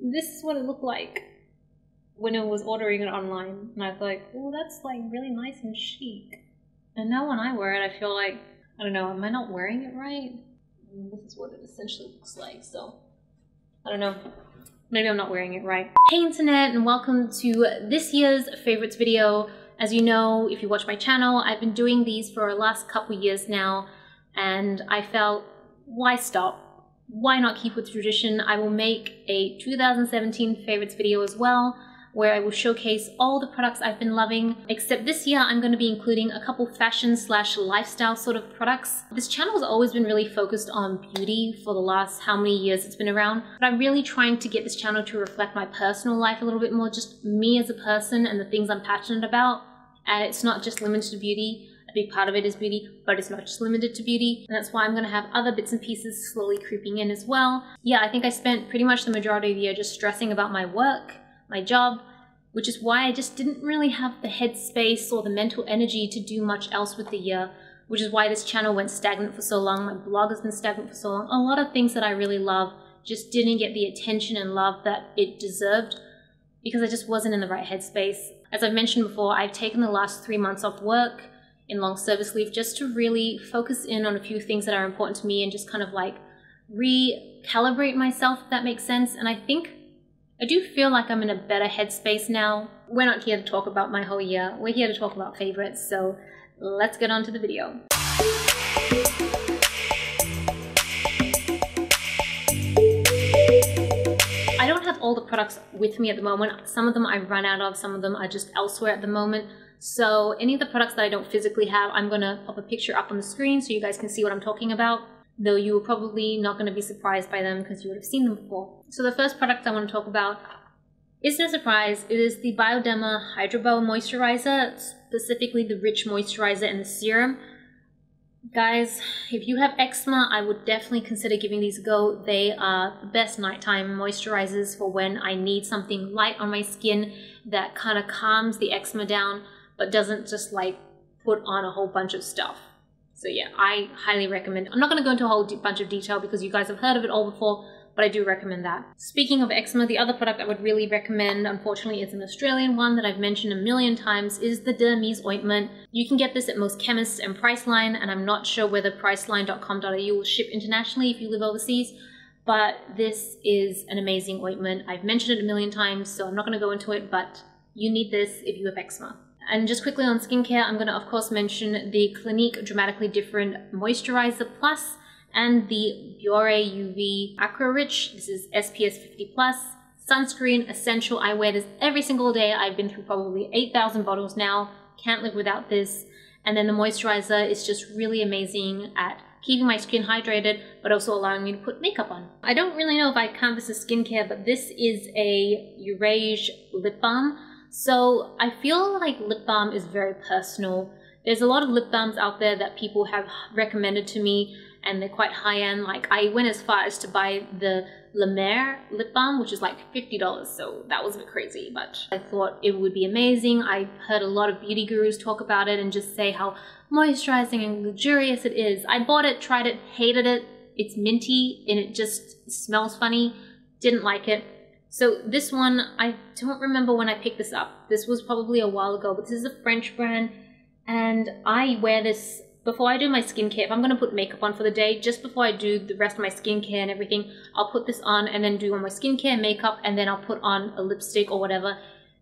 this is what it looked like when I was ordering it online. And I was like, oh, that's like really nice and chic. And now when I wear it, I feel like, I don't know, am I not wearing it right? I mean, this is what it essentially looks like, so I don't know. Maybe I'm not wearing it right. Hey internet, and welcome to this year's favorites video. As you know, if you watch my channel, I've been doing these for the last couple years now, and I felt, why stop? Why not keep with the tradition? I will make a 2017 favorites video as well, where I will showcase all the products I've been loving, except this year I'm going to be including a couple fashion / lifestyle sort of products. This channel has always been really focused on beauty for the last how many years it's been around, but I'm really trying to get this channel to reflect my personal life a little bit more, just me as a person and the things I'm passionate about. And it's not just limited to beauty. A big part of it is beauty, but it's not just limited to beauty. And that's why I'm going to have other bits and pieces slowly creeping in as well. Yeah, I think I spent pretty much the majority of the year just stressing about my work, my job, which is why I just didn't really have the headspace or the mental energy to do much else with the year, which is why this channel went stagnant for so long. My blog has been stagnant for so long. A lot of things that I really love just didn't get the attention and love that it deserved because I just wasn't in the right headspace. As I've mentioned before, I've taken the last 3 months off work in long service leave just to really focus in on a few things that are important to me and just kind of like recalibrate myself, if that makes sense. And I do feel like I'm in a better headspace now. We're not here to talk about my whole year. We're here to talk about favorites. So let's get on to the video. I don't have all the products with me at the moment. Some of them I've run out of, some of them are just elsewhere at the moment. So any of the products that I don't physically have, I'm gonna pop a picture up on the screen so you guys can see what I'm talking about. Though you are probably not going to be surprised by them because you would have seen them before. So the first product I want to talk about isn't a surprise. It is the Bioderma Hydro Gel Moisturizer, specifically the Rich Moisturizer and the Serum. Guys, if you have eczema, I would definitely consider giving these a go. They are the best nighttime moisturizers for when I need something light on my skin that kind of calms the eczema down, but doesn't just like put on a whole bunch of stuff. So yeah, I highly recommend. I'm not going to go into a whole bunch of detail because you guys have heard of it all before, but I do recommend that. Speaking of eczema, the other product I would really recommend, unfortunately it's an Australian one that I've mentioned a million times, is the Dermese ointment. You can get this at most chemists and Priceline, and I'm not sure whether priceline.com.au will ship internationally if you live overseas, but this is an amazing ointment. I've mentioned it a million times, so I'm not going to go into it, but you need this if you have eczema. And just quickly on skincare, I'm going to of course mention the Clinique Dramatically Different Moisturizer Plus and the Biore UV Aqua Rich. This is SPF 50+. Sunscreen, essential. I wear this every single day. I've been through probably 8,000 bottles now. Can't live without this. And then the moisturizer is just really amazing at keeping my skin hydrated, but also allowing me to put makeup on. I don't really know if I count this as skincare, but this is a Eurasian lip balm. So I feel like lip balm is very personal. There's a lot of lip balms out there that people have recommended to me and they're quite high-end. Like I went as far as to buy the La Mer lip balm, which is like $50, so that was a bit crazy, but I thought it would be amazing. I heard a lot of beauty gurus talk about it and just say how moisturizing and luxurious it is. I bought it, tried it, hated it. It's minty and it just smells funny. Didn't like it. So this one, I don't remember when I picked this up. This was probably a while ago, but this is a French brand and I wear this before I do my skincare. If I'm going to put makeup on for the day, just before I do the rest of my skincare and everything, I'll put this on and then do all my skincare, makeup, and then I'll put on a lipstick or whatever.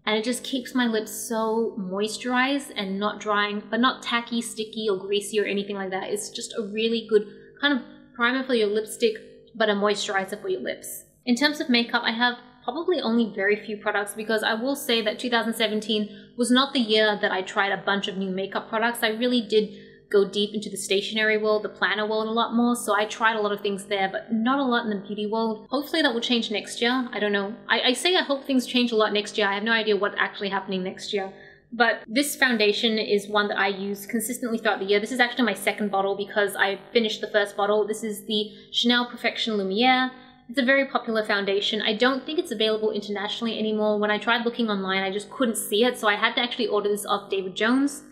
And it just keeps my lips so moisturized and not drying, but not tacky, sticky, or greasy or anything like that. It's just a really good kind of primer for your lipstick, but a moisturizer for your lips. In terms of makeup, I have probably only very few products because I will say that 2017 was not the year that I tried a bunch of new makeup products. I really did go deep into the stationery world, the planner world a lot more, so I tried a lot of things there, but not a lot in the beauty world. Hopefully that will change next year. I don't know. I say I hope things change a lot next year. I have no idea what's actually happening next year. But this foundation is one that I use consistently throughout the year. This is actually my second bottle because I finished the first bottle. This is the Chanel Perfection Lumiere. It's a very popular foundation. I don't think it's available internationally anymore. When I tried looking online, I just couldn't see it, so I had to actually order this off David Jones,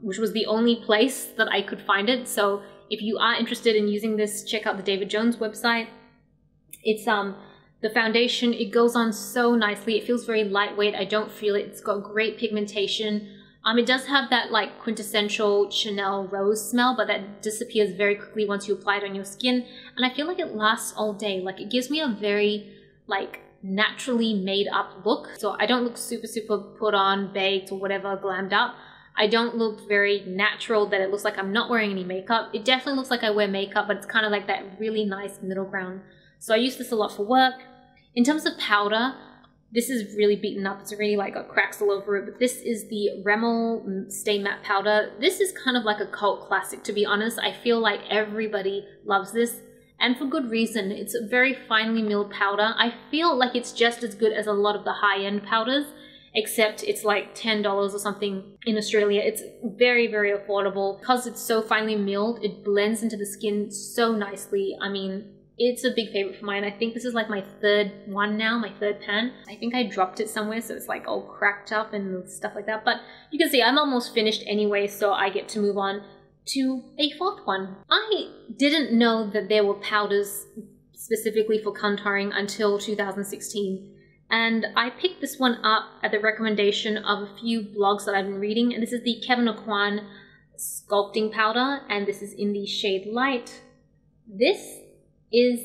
which was the only place that I could find it. So if you are interested in using this, check out the David Jones website. It's The foundation, it goes on so nicely. It feels very lightweight. I don't feel it. It's got great pigmentation. It does have that like quintessential Chanel rose smell, but that disappears very quickly once you apply it on your skin. And I feel like it lasts all day. Like it gives me a very like naturally made up look. So I don't look super put on, baked or whatever, glammed up. I don't look very natural that it looks like I'm not wearing any makeup. It definitely looks like I wear makeup, but it's kind of like that really nice middle ground. So I use this a lot for work. In terms of powder, this is really beaten up. It's already like got cracks all over it, but this is the Rimmel Stay Matte Powder. This is kind of like a cult classic, to be honest. I feel like everybody loves this, and for good reason. It's a very finely milled powder. I feel like it's just as good as a lot of the high-end powders, except it's like $10 or something in Australia. It's very affordable. Because it's so finely milled, it blends into the skin so nicely. I mean, it's a big favorite for mine. I think this is like my third one now, my third pan. I think I dropped it somewhere, so it's like all cracked up and stuff like that. But you can see I'm almost finished anyway, so I get to move on to a fourth one. I didn't know that there were powders specifically for contouring until 2016. And I picked this one up at the recommendation of a few blogs that I've been reading. And this is the Kevin Aucoin Sculpting Powder, and this is in the shade Light. This is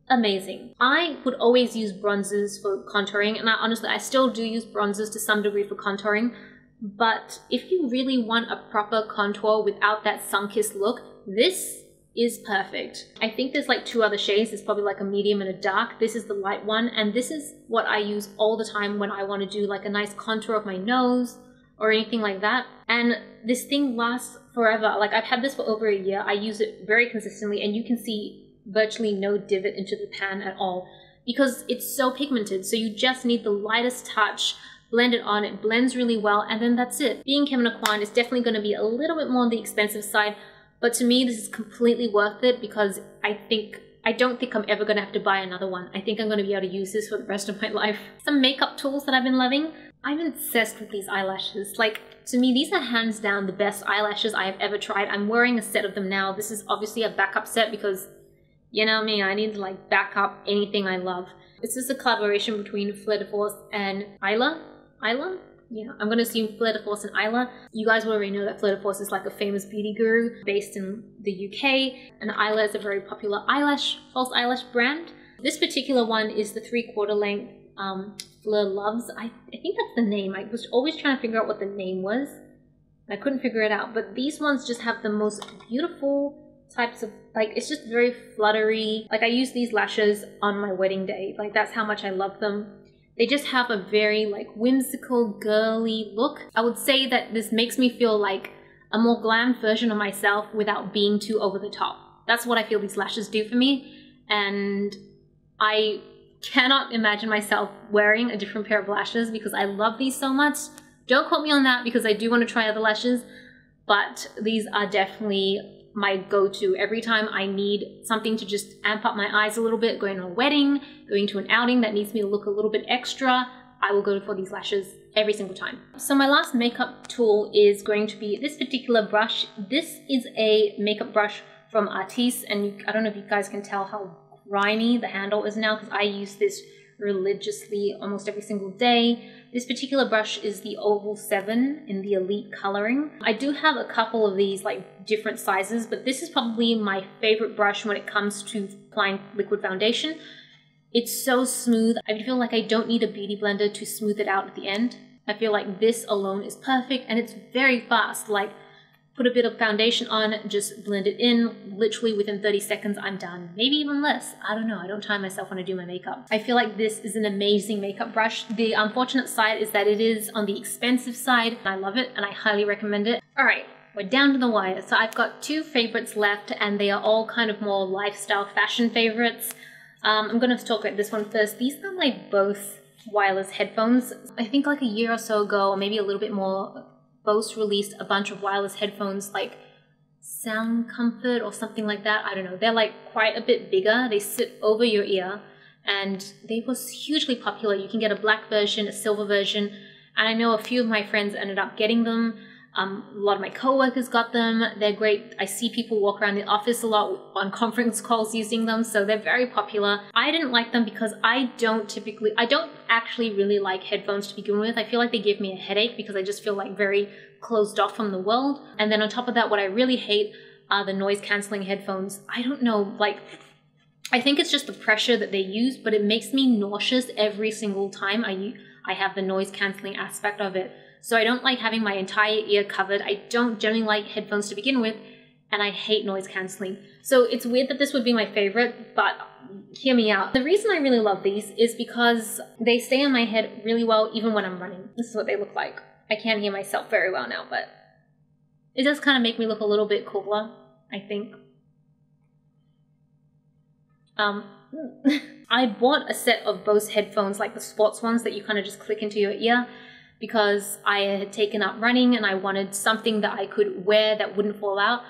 amazing. I would always use bronzers for contouring, and honestly, I still do use bronzers to some degree for contouring, but if you really want a proper contour without that sun-kissed look, this is perfect. I think there's like two other shades. There's probably like a medium and a dark. This is the light one, and this is what I use all the time when I want to do like a nice contour of my nose or anything like that. And this thing lasts forever. Like I've had this for over a year. I use it very consistently, and you can see virtually no divot into the pan at all because it's so pigmented. So you just need the lightest touch, blend it on, it blends really well, and then that's it. Being Kevin Aucoin is definitely going to be a little bit more on the expensive side, but to me this is completely worth it because I don't think I'm ever going to have to buy another one. I think I'm going to be able to use this for the rest of my life. Some makeup tools that I've been loving. I'm obsessed with these eyelashes. Like, to me, these are hands down the best eyelashes I have ever tried. I'm wearing a set of them now. This is obviously a backup set because you know me, I need to like back up anything I love. It's just a collaboration between Fleur de Force and Isla? Yeah, I'm gonna assume Fleur de Force and Isla. You guys will already know that Fleur de Force is like a famous beauty guru based in the UK, and Isla is a very popular false eyelash brand. This particular one is the 3/4 length Fleur Loves. I think that's the name. I was always trying to figure out what the name was. I couldn't figure it out, but these ones just have the most beautiful types of, like, it's just very fluttery. Like I use these lashes on my wedding day. Like that's how much I love them. They just have a very like whimsical, girly look. I would say that this makes me feel like a more glam version of myself without being too over the top. That's what I feel these lashes do for me. And I cannot imagine myself wearing a different pair of lashes because I love these so much. Don't quote me on that because I do want to try other lashes, but these are definitely my go-to every time I need something to just amp up my eyes a little bit, going to a wedding, going to an outing that needs me to look a little bit extra. I will go for these lashes every single time. So my last makeup tool is going to be this particular brush. This is a makeup brush from Artis, and I don't know if you guys can tell how grimy the handle is now because I use this religiously almost every single day. This particular brush is the Oval 7 in the Elite coloring. I do have a couple of these like different sizes, but this is probably my favorite brush when it comes to applying liquid foundation. It's so smooth. I feel like I don't need a beauty blender to smooth it out at the end. I feel like this alone is perfect, and it's very fast. Like, put a bit of foundation on, just blend it in. Literally within 30 seconds, I'm done. Maybe even less. I don't know. I don't time myself when I do my makeup. I feel like this is an amazing makeup brush. The unfortunate side is that it is on the expensive side. I love it and I highly recommend it. All right, we're down to the wire. So I've got two favorites left, and they are all kind of more lifestyle fashion favorites. I'm going to talk about this one first. These are my Bose wireless headphones. I think like a year or so ago, or maybe a little bit more, Bose released a bunch of wireless headphones like Sound Comfort or something like that. I don't know. They're like quite a bit bigger. They sit over your ear, and they were hugely popular. You can get a black version, a silver version, and I know a few of my friends ended up getting them. A lot of my co-workers got them. They're great. I see people walk around the office a lot on conference calls using them, so they're very popular. I didn't like them because I don't actually really like headphones to begin with. I feel like they give me a headache because I just feel like very closed off from the world. And then on top of that, what I really hate are the noise cancelling headphones. I don't know, like, I think it's just the pressure that they use, but it makes me nauseous every single time I have the noise cancelling aspect of it. So I don't like having my entire ear covered. I don't generally like headphones to begin with, and I hate noise cancelling. So it's weird that this would be my favorite, but hear me out. The reason I really love these is because they stay on my head really well even when I'm running. This is what they look like. I can't hear myself very well now, but it does kind of make me look a little bit cooler, I think. I bought a set of Bose headphones, like the sports ones that you kind of just click into your ear, because I had taken up running and I wanted something that I could wear that wouldn't fall out.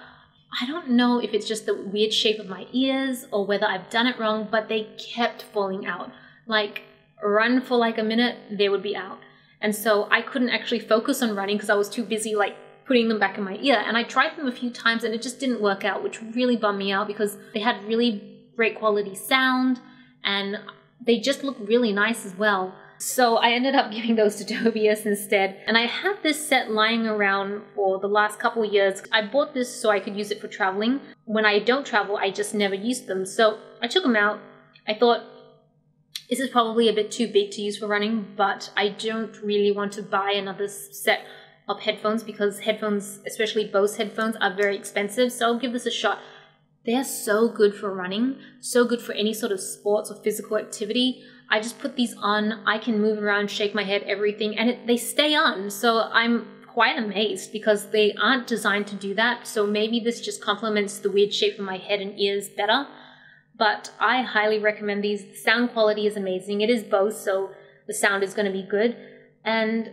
I don't know if it's just the weird shape of my ears or whether I've done it wrong, but they kept falling out. Like, run for like a minute, they would be out. And so I couldn't actually focus on running because I was too busy like putting them back in my ear. And I tried them a few times and it just didn't work out, which really bummed me out because they had really great quality sound and they just look really nice as well. So I ended up giving those to Tobias instead. And I had this set lying around for the last couple of years. I bought this so I could use it for traveling. When I don't travel, I just never use them. So I took them out. I thought, this is probably a bit too big to use for running, but I don't really want to buy another set of headphones because headphones, especially Bose headphones, are very expensive. So I'll give this a shot. They are so good for running, so good for any sort of sports or physical activity. I just put these on, I can move around, shake my head, everything, and they stay on. So I'm quite amazed because they aren't designed to do that. So maybe this just complements the weird shape of my head and ears better. But I highly recommend these. The sound quality is amazing. It is Bose, so the sound is going to be good. And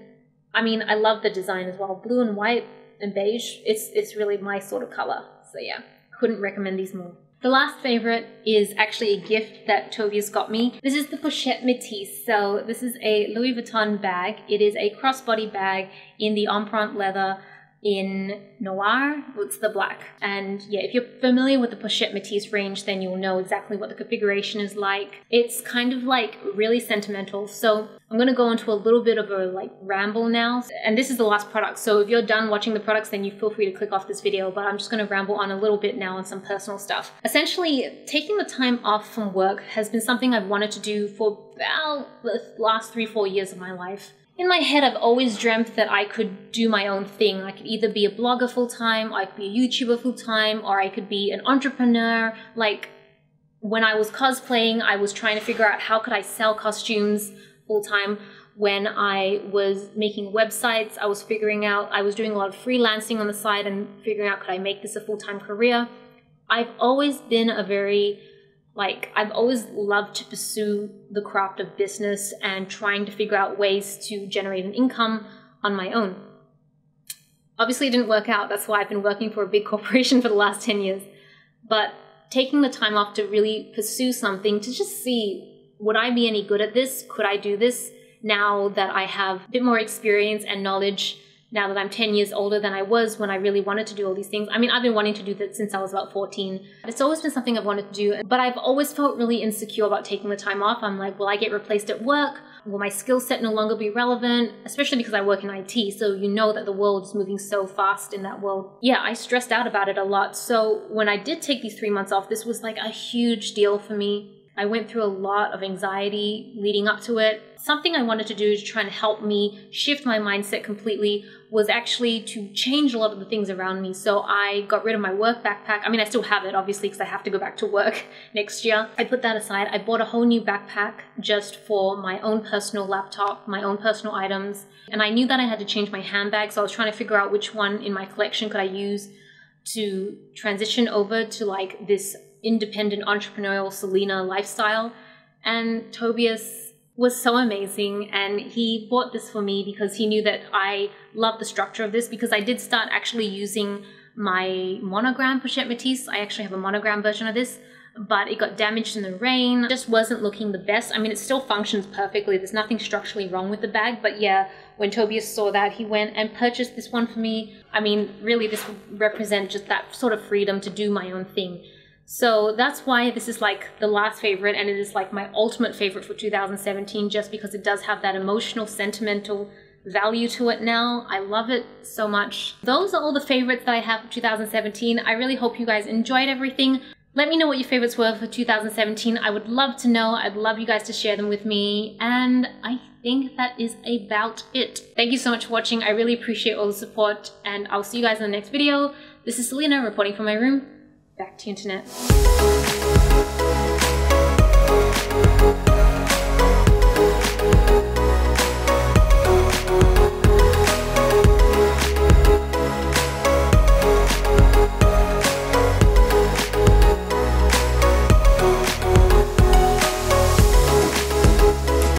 I mean, I love the design as well. Blue and white and beige, it's really my sort of color. So yeah, couldn't recommend these more. The last favorite is actually a gift that Tobias got me. This is the Pochette Métis. So this is a Louis Vuitton bag. It is a crossbody bag in the empreinte leather in Noir. It's the black. And yeah, if you're familiar with the Pochette Métis range, then you'll know exactly what the configuration is like. It's kind of like really sentimental. So I'm going to go into a little bit of a like ramble now. And this is the last product. So if you're done watching the products, then you feel free to click off this video. But I'm just going to ramble on a little bit now on some personal stuff. Essentially, taking the time off from work has been something I've wanted to do for about the last 3-4 years of my life. In my head, I've always dreamt that I could do my own thing. I could either be a blogger full-time, or I could be a YouTuber full-time, or I could be an entrepreneur. Like, when I was cosplaying, I was trying to figure out how could I sell costumes full-time. When I was making websites, I was doing a lot of freelancing on the side and figuring out could I make this a full-time career. I've always been I've always loved to pursue the craft of business and trying to figure out ways to generate an income on my own. Obviously it didn't work out. That's why I've been working for a big corporation for the last 10 years. But taking the time off to really pursue something, to just see, would I be any good at this? Could I do this now that I have a bit more experience and knowledge, now that I'm 10 years older than I was when I really wanted to do all these things? I mean, I've been wanting to do that since I was about 14. It's always been something I've wanted to do, but I've always felt really insecure about taking the time off. I'm like, will I get replaced at work? Will my skill set no longer be relevant? Especially because I work in IT, so you know that the world is moving so fast in that world. Yeah, I stressed out about it a lot. So when I did take these 3 months off, this was like a huge deal for me. I went through a lot of anxiety leading up to it. Something I wanted to do to try and help me shift my mindset completely was actually to change a lot of the things around me. So I got rid of my work backpack. I mean, I still have it, obviously, because I have to go back to work next year. I put that aside. I bought a whole new backpack just for my own personal laptop, my own personal items. And I knew that I had to change my handbag, so I was trying to figure out which one in my collection could I use to transition over to like this independent entrepreneurial Celina lifestyle. And Tobias was so amazing, and he bought this for me because he knew that I love the structure of this, because I did start actually using my monogram Pochette Métis. I actually have a monogram version of this, but it got damaged in the rain. It just wasn't looking the best. I mean, it still functions perfectly. There's nothing structurally wrong with the bag, but yeah, when Tobias saw that, he went and purchased this one for me. I mean, really, this would represent just that sort of freedom to do my own thing. So that's why this is like the last favorite, and it is like my ultimate favorite for 2017, just because it does have that emotional, sentimental value to it now. I love it so much. Those are all the favorites that I have for 2017. I really hope you guys enjoyed everything. Let me know what your favorites were for 2017. I would love to know. I'd love you guys to share them with me. And I think that is about it. Thank you so much for watching. I really appreciate all the support, and I'll see you guys in the next video. This is Celina reporting from my room. Back to you, internet.